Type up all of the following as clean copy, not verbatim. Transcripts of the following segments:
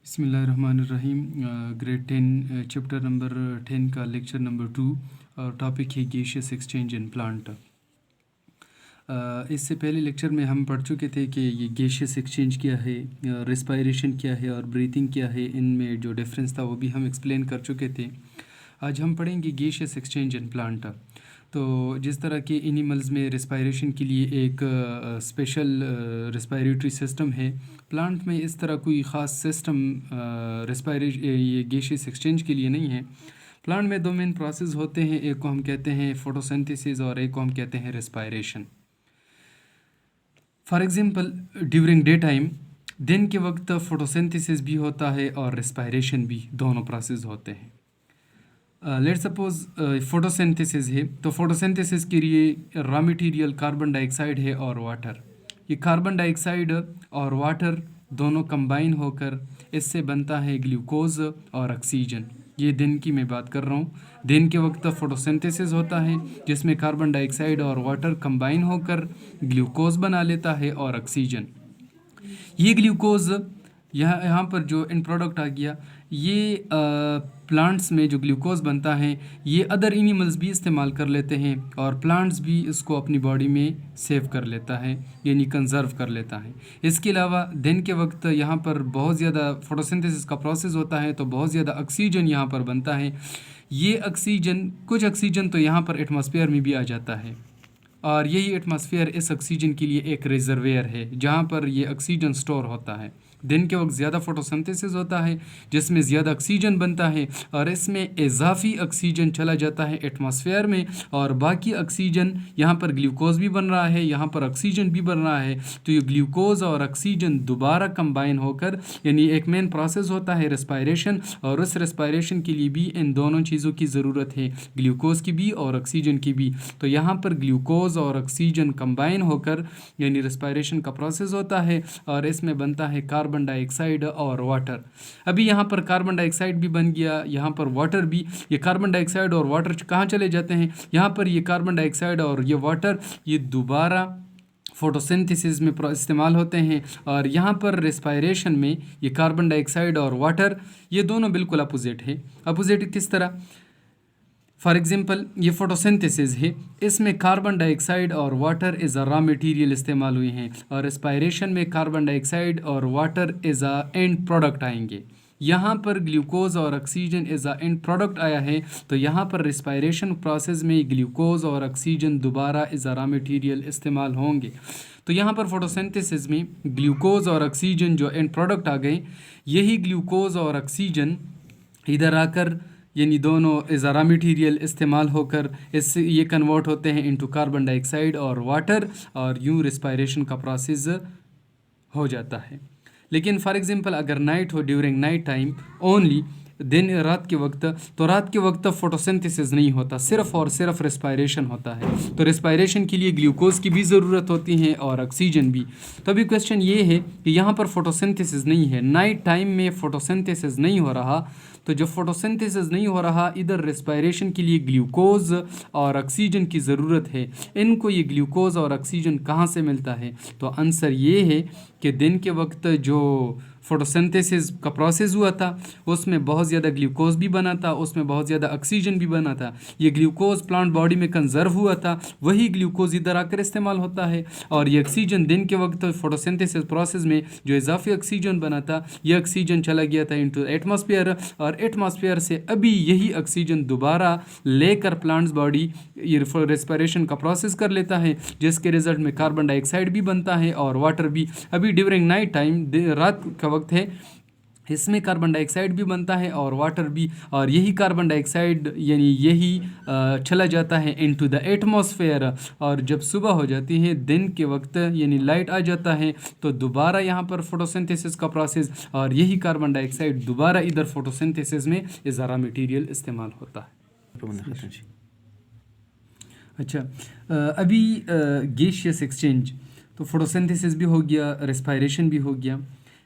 बिस्मिल्लाहिर्रहमानिर्रहीम। Grade 10 chapter number 10 का lecture number 2 और टॉपिक है गैसियस एक्सचेंज इन प्लांट। इससे पहले लेक्चर में हम पढ़ चुके थे कि ये गैसियस एक्सचेंज क्या है, रेस्पायरेशन क्या है और ब्रीथिंग क्या है, इनमें जो डिफरेंस था वो भी हम एक्सप्लेन कर चुके थे। आज हम पढ़ेंगे गैसियस एक्सचेंज इन प्लांट। तो जिस तरह के एनिमल्स में रेस्पायरेशन के लिए एक स्पेशल रेस्पायरेटरी सिस्टम है, प्लांट में इस तरह कोई ख़ास सिस्टम ये गैसियस एक्सचेंज के लिए नहीं है। प्लांट में दो मेन प्रोसेस होते हैं, एक को हम कहते हैं फोटोसिंथेसिस और एक को हम कहते हैं respiration. For example during day time, दिन के वक्त फोटोसिंथेसिस भी होता है और रेस्पायरेशन भी, दोनों प्रोसेस होते हैं। लेट सपोज फोटोसिंथेसिस है, तो फोटोसिंथेसिस के लिए रॉ मटेरियल कार्बन डाइऑक्साइड है और वाटर। ये कार्बन डाइऑक्साइड और वाटर दोनों कंबाइन होकर इससे बनता है ग्लूकोज और ऑक्सीजन। ये दिन की मैं बात कर रहा हूँ। दिन के वक्त फोटोसिंथेसिस होता है जिसमें कार्बन डाइऑक्साइड और वाटर कंबाइन होकर ग्लूकोज बना लेता है और ऑक्सीजन। ये ग्लूकोज यहाँ पर जो इन प्रोडक्ट आ गया, ये प्लांट्स में जो ग्लूकोज बनता है ये अदर एनिमल्स भी इस्तेमाल कर लेते हैं और प्लांट्स भी इसको अपनी बॉडी में सेव कर लेता है, यानी कंजर्व कर लेता है। इसके अलावा दिन के वक्त यहाँ पर बहुत ज़्यादा फोटोसिंथेसिस का प्रोसेस होता है, तो बहुत ज़्यादा ऑक्सीजन यहाँ पर बनता है। ये ऑक्सीजन, कुछ ऑक्सीजन तो यहाँ पर एटमॉस्फेयर में भी आ जाता है और यही एटमॉस्फेयर इस ऑक्सीजन के लिए एक रिजर्वेयर है जहाँ पर ये ऑक्सीजन स्टोर होता है। दिन के वक्त ज़्यादा फोटोसिंथेसिस होता है जिसमें ज़्यादा ऑक्सीजन बनता है और इसमें इजाफी ऑक्सीजन चला जाता है एटमॉस्फेयर में और बाकी ऑक्सीजन, यहाँ पर ग्लूकोज भी बन रहा है, यहाँ पर ऑक्सीजन भी बन रहा है, तो ये ग्लूकोज और ऑक्सीजन दोबारा कंबाइन होकर, यानी एक मेन प्रोसेस होता है रेस्पायरेशन, और उस रेस्पायरेशन के लिए भी इन दोनों चीज़ों की ज़रूरत है, ग्लूकोज की भी और ऑक्सीजन की भी। तो यहाँ पर ग्लूकोज और ऑक्सीजन कंबाइन होकर यानी रेस्पायरेशन का प्रोसेस होता है और इसमें बनता है कार्बन डाइऑक्साइड और वाटर। अभी यहाँ पर कार्बन डाइऑक्साइड भी बन गया, यहाँ पर वाटर भी। ये कार्बन डाइऑक्साइड और वाटर कहाँ चले जाते हैं? यहाँ पर ये कार्बन डाइऑक्साइड और ये वाटर ये दोबारा फोटोसिंथेसिस में इस्तेमाल होते हैं और यहाँ पर रेस्पायरेशन में ये कार्बन डाइऑक्साइड और वाटर ये दोनों बिल्कुल अपोजिट है। अपोजिट किस तरह? फॉर एग्ज़ाम्पल ये फोटोसिंथेसिस है, इसमें कार्बन डाइऑक्साइड और water is a raw material इस्तेमाल हुए हैं और रेस्पायरेशन में कार्बन डाइऑक्साइड और water is a and product आएंगे। यहाँ पर ग्लूकोज और oxygen is a and product आया है, तो यहाँ पर रेस्पायरेशन प्रोसेस में ग्लूकोज और ऑक्सीजन दोबारा इज़ अ रॉ मटेरियल इस्तेमाल होंगे। तो यहाँ पर फोटोसिंथेसिस में ग्लूकोज और ऑक्सीजन जो एंड प्रोडक्ट आ गए, यही ग्लूकोज और ऑक्सीजन इधर आकर यानी दोनों इज़ अ रॉ मटेरियल इस्तेमाल होकर इससे ये कन्वर्ट होते हैं इनटू कार्बन डाइऑक्साइड और वाटर और यूँ रेस्पायरेशन का प्रोसेस हो जाता है। लेकिन फॉर एग्ज़ाम्पल अगर नाइट हो, ड्यूरिंग नाइट टाइम ओनली, दिन रात के वक्त, तो रात के वक्त फोटोसिंथेसिस नहीं होता, सिर्फ और सिर्फ रेस्पायरेशन होता है। तो रेस्पायरेशन के लिए ग्लूकोज की भी ज़रूरत होती है और ऑक्सीजन भी। तो अभी क्वेश्चन ये है कि यहाँ पर फोटोसिंथेसिस नहीं है, नाइट टाइम में फोटोसिंथेसिस नहीं हो रहा, तो जब फोटोसिंथेसिस नहीं हो रहा, इधर रेस्पायरेशन के लिए ग्लूकोज और ऑक्सीजन की ज़रूरत है। इनको ये ग्लूकोज और ऑक्सीजन कहाँ से मिलता है? तो आंसर ये है कि दिन के वक्त जो फोटोसिंथेसिस का प्रोसेस हुआ था उसमें बहुत ज़्यादा ग्लूकोज भी बना था, उसमें बहुत ज़्यादा ऑक्सीजन भी बना था। ये ग्लूकोज प्लांट बॉडी में कंजर्व हुआ था, वही ग्लूकोज इधर आकर इस्तेमाल होता है और ये ऑक्सीजन दिन के वक्त फोटोसिंथेसिस प्रोसेस में जो इजाफी ऑक्सीजन बना था, ये ऑक्सीजन चला गया था इनटू एटमॉस्फेयर और एटमॉस्फेयर से अभी यही ऑक्सीजन दोबारा लेकर प्लांट्स बॉडी ये रेस्पिरेशन का प्रोसेस कर लेता है, जिसके रिजल्ट में कार्बन डाइऑक्साइड भी बनता है और वाटर भी। अभी ड्यूरिंग नाइट टाइम, रात का वक्त है, इसमें कार्बन डाइऑक्साइड भी बनता है और वाटर भी, और यही कार्बन डाइऑक्साइड यानी यही चला जाता है इनटू द एटमॉस्फेयर और जब सुबह हो जाती है दिन के वक्त यानी लाइट आ जाता है, तो दोबारा यहाँ पर फोटोसिंथेसिस का प्रोसेस और यही कार्बन डाइऑक्साइड दोबारा इधर फोटोसिंथेसिस में इज़ारा मटीरियल इस्तेमाल होता है। अच्छा, अभी गैसियस एक्सचेंज, तो फोटोसिंथेसिस भी हो गया, रेस्पायरेशन भी हो गया।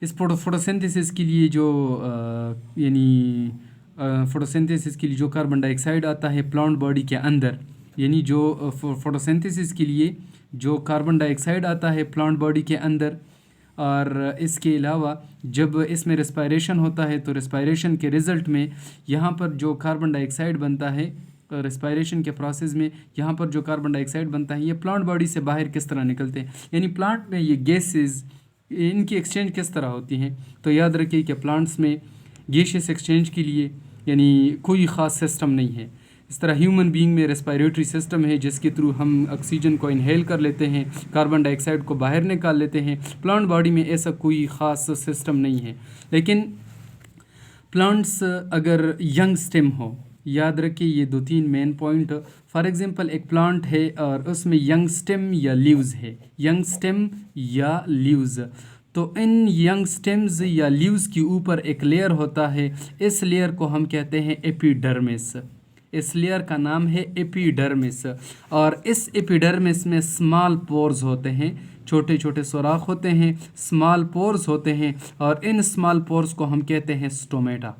इस फोटोसिंथेसिस के लिए जो यानी फोटोसिंथेसिस के लिए जो कार्बन डाइऑक्साइड आता है प्लांट बॉडी के अंदर, यानी जो फोटोसिंथेसिस के लिए जो कार्बन डाइऑक्साइड आता है प्लांट बॉडी के अंदर, और इसके अलावा जब इसमें रेस्पायरेशन होता है तो रेस्पायरेशन के रिज़ल्ट में यहाँ पर जो कार्बन डाइऑक्साइड बनता है, रेस्पायरेशन के प्रोसेस में यहाँ पर जो कार्बन डाइऑक्साइड बनता है ये प्लांट बॉडी से बाहर किस तरह निकलते हैं, यानी प्लांट में ये गैसेस इनकी एक्सचेंज किस तरह होती हैं। तो याद रखिए कि प्लांट्स में गैसेस एक्सचेंज के लिए यानी कोई ख़ास सिस्टम नहीं है। इस तरह ह्यूमन बीइंग में रेस्पायरेटरी सिस्टम है जिसके थ्रू हम ऑक्सीजन को इनहेल कर लेते हैं, कार्बन डाइऑक्साइड को बाहर निकाल लेते हैं। प्लांट बॉडी में ऐसा कोई ख़ास सिस्टम नहीं है। लेकिन प्लांट्स अगर यंग स्टेम हो, याद रखिए ये 2-3 मेन पॉइंट। फॉर एग्जांपल एक प्लांट है और उसमें यंग स्टेम या लीव्स है, यंग स्टेम या लीव्स, तो इन यंग स्टेम्स या लीव्स के ऊपर एक लेयर होता है, इस लेयर को हम कहते हैं एपिडर्मिस। इस लेयर का नाम है एपिडर्मिस। और इस एपिडर्मिस में स्मॉल पोर्स होते हैं, छोटे छोटे सुराख होते हैं, स्मॉल पोर्स होते हैं, और इन स्मॉल पोर्स को हम कहते हैं स्टोमेटा।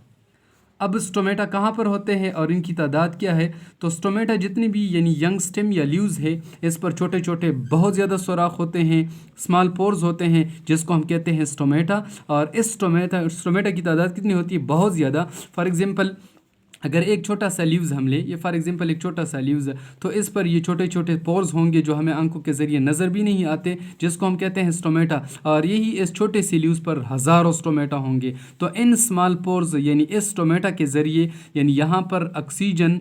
अब स्टोमेटा कहाँ पर होते हैं और इनकी तादाद क्या है। तो स्टोमेटा जितनी भी यानी यंग स्टेम या लीव्स है इस पर छोटे छोटे बहुत ज़्यादा सुराख होते हैं, स्मॉल पोर्स होते हैं जिसको हम कहते हैं स्टोमेटा। और इस स्टोमेटा की तादाद कितनी होती है, बहुत ज़्यादा। फॉर एग्जांपल अगर एक छोटा सा लीव्स हम ले, ये फॉर एग्जांपल एक छोटा सा लीव्स है, तो इस पर ये छोटे छोटे पोर्स होंगे जो हमें आंखों के ज़रिए नज़र भी नहीं आते, जिसको हम कहते हैं स्टोमेटा। और यही इस छोटे से लीव्स पर हज़ारों स्टोमेटा होंगे। तो इन स्मॉल पोर्स यानी इस स्टोमेटा के ज़रिए यानी यहाँ पर ऑक्सीजन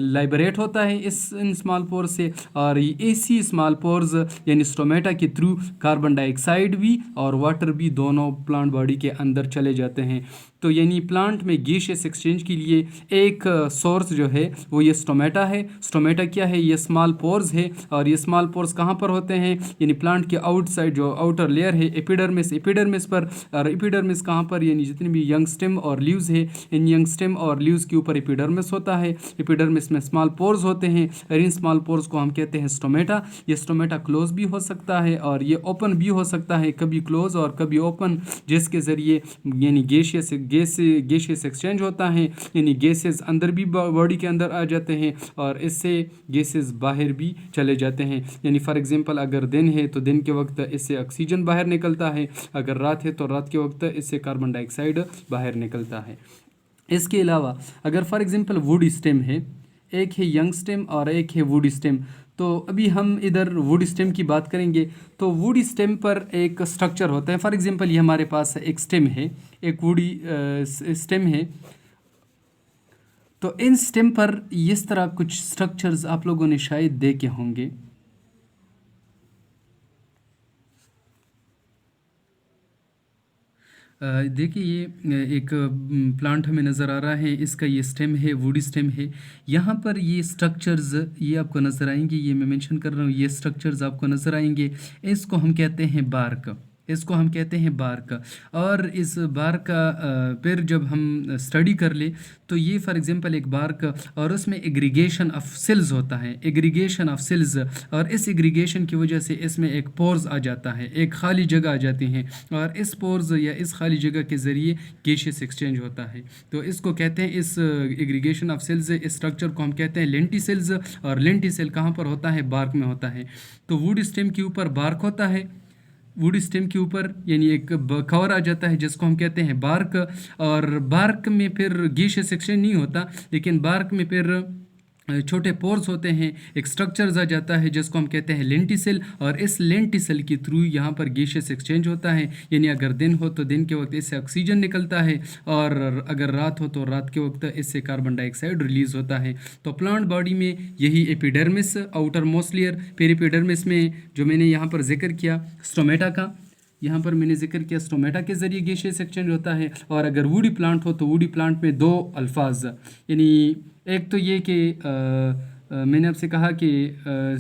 लाइबरेट होता है इन स्मॉल पोर्स से, और इसी स्मॉल पोर्स यानी स्टोमेटा के थ्रू कार्बन डाइऑक्साइड भी और वाटर भी दोनों प्लांट बॉडी के अंदर चले जाते हैं। तो यानी प्लांट में गैसियस एक्सचेंज के लिए एक सोर्स जो है वो ये स्टोमेटा है। स्टोमेटा क्या है, ये स्मॉल पोर्स है। और ये स्मॉल पोर्स कहाँ पर होते हैं, यानी प्लांट के आउटसाइड जो आउटर लेयर है एपिडर्मिस, एपिडर्मिस पर। और एपिडर्मिस कहाँ पर, यानी जितनी भी यंग स्टेम और लीव्स है इन यंग स्टेम और लीव्स के ऊपर एपिडर्मिस होता है। एपिडर्मिस में स्मॉल पोर्स होते हैं और इन स्मॉल पोर्स को हम कहते हैं स्टोमेटा। ये स्टोमेटा क्लोज भी हो सकता है और ये ओपन भी हो सकता है, कभी क्लोज और कभी ओपन, जिसके ज़रिए यानी गैसियस एक्सचेंज होता है, यानी गैसेस अंदर भी बॉडी के अंदर आ जाते हैं और इससे गैसेस बाहर भी चले जाते हैं। यानी फॉर एग्जांपल अगर दिन है तो दिन के वक्त इससे ऑक्सीजन बाहर निकलता है, अगर रात है तो रात के वक्त इससे कार्बन डाइऑक्साइड बाहर निकलता है। इसके अलावा अगर फॉर एग्जांपल वुड स्टेम है, एक है यंग स्टेम और एक है वुड स्टेम, तो अभी हम इधर वुड स्टेम की बात करेंगे। तो वुड स्टेम पर एक स्ट्रक्चर होता है। फॉर एग्जांपल ये हमारे पास एक स्टेम है, एक वुडी स्टेम है। तो इन स्टेम पर इस तरह कुछ स्ट्रक्चर्स आप लोगों ने शायद देखे होंगे। देखिए ये एक प्लांट हमें नज़र आ रहा है, इसका ये स्टेम है, वुड स्टेम है। यहाँ पर ये स्ट्रक्चर्स ये आपको नज़र आएंगे, ये मैं मेंशन कर रहा हूँ, ये स्ट्रक्चर्स आपको नज़र आएंगे। इसको हम कहते हैं बार्क, इसको हम कहते हैं बार्क। और इस बार्क का फिर जब हम स्टडी कर ले तो ये फॉर एग्जांपल एक बार्क और उसमें एग्रीगेशन ऑफ सेल्स होता है, एग्रीगेशन ऑफ सेल्स। और इस एग्रीगेशन की वजह से इसमें एक पोर्स आ जाता है, एक खाली जगह आ जाती है, और इस पोर्स या इस खाली जगह के ज़रिए गैसियस एक्सचेंज होता है। तो इसको कहते हैं, इस एग्रीगेशन ऑफ सेल्स, इस स्ट्रक्चर को हम कहते हैं लेंटिसेल्स। और लेंटिसेल कहाँ पर होता है, बार्क में होता है। तो वुड स्टेम के ऊपर बार्क होता है, वुड स्टेम के ऊपर यानी एक कवर आ जाता है जिसको हम कहते हैं बार्क। और बार्क में फिर गैसियस एक्सचेंज नहीं होता, लेकिन बार्क में फिर छोटे पोर्स होते हैं, एक स्ट्रक्चर्स आ जाता है जिसको हम कहते हैं लेंटिसेल। और इस लेंटिसेल के थ्रू यहाँ पर गैसियस एक्सचेंज होता है। यानी अगर दिन हो तो दिन के वक्त इससे ऑक्सीजन निकलता है, और अगर रात हो तो रात के वक्त इससे कार्बन डाइऑक्साइड रिलीज़ होता है। तो प्लांट बॉडी में यही एपिडर्मिस, आउटर मोस्ट लेयर, फिर एपिडर्मिस में जो मैंने यहाँ पर जिक्र किया स्टोमेटा का, यहाँ पर मैंने जिक्र किया स्टोमेटा के ज़रिए गैसियस एक्सचेंज होता है। और अगर वुडी प्लांट हो तो वुडी प्लांट में दो अल्फाज, यानी एक तो ये कि मैंने आपसे कहा कि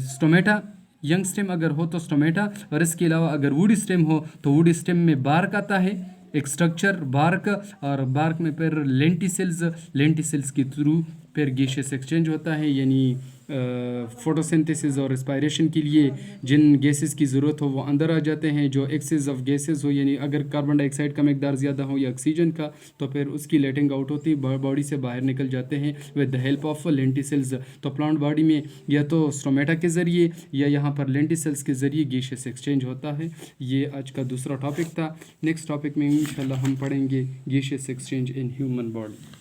स्टोमेटा, यंग स्टेम अगर हो तो स्टोमेटा, और इसके अलावा अगर वुड स्टेम हो तो वुड स्टेम में बार्क आता है, एक स्ट्रक्चर बार्क, और बार्क में फिर लेंटिसेल्स, लेंटिसेल्स के थ्रू फिर गैसियस एक्सचेंज होता है, यानी फोटोसिंथेसिस और रेस्पायरेशन के लिए जिन गैसेस की ज़रूरत हो वो अंदर आ जाते हैं। जो एक्सेस ऑफ गैसेस हो, यानी अगर कार्बन डाइऑक्साइड का मकदार ज़्यादा हो या ऑक्सीजन का, तो फिर उसकी लेटिंग आउट होती है, बॉडी से बाहर निकल जाते हैं with the help of lenticels. तो प्लांट बॉडी में या तो स्टोमेटा के ज़रिए या यहाँ पर लेंटिसेल्स के ज़रिए गैसेस एक्सचेंज होता है। ये आज का दूसरा टॉपिक था। नेक्स्ट टॉपिक में इंशाल्लाह हम पढ़ेंगे gases exchange in human body.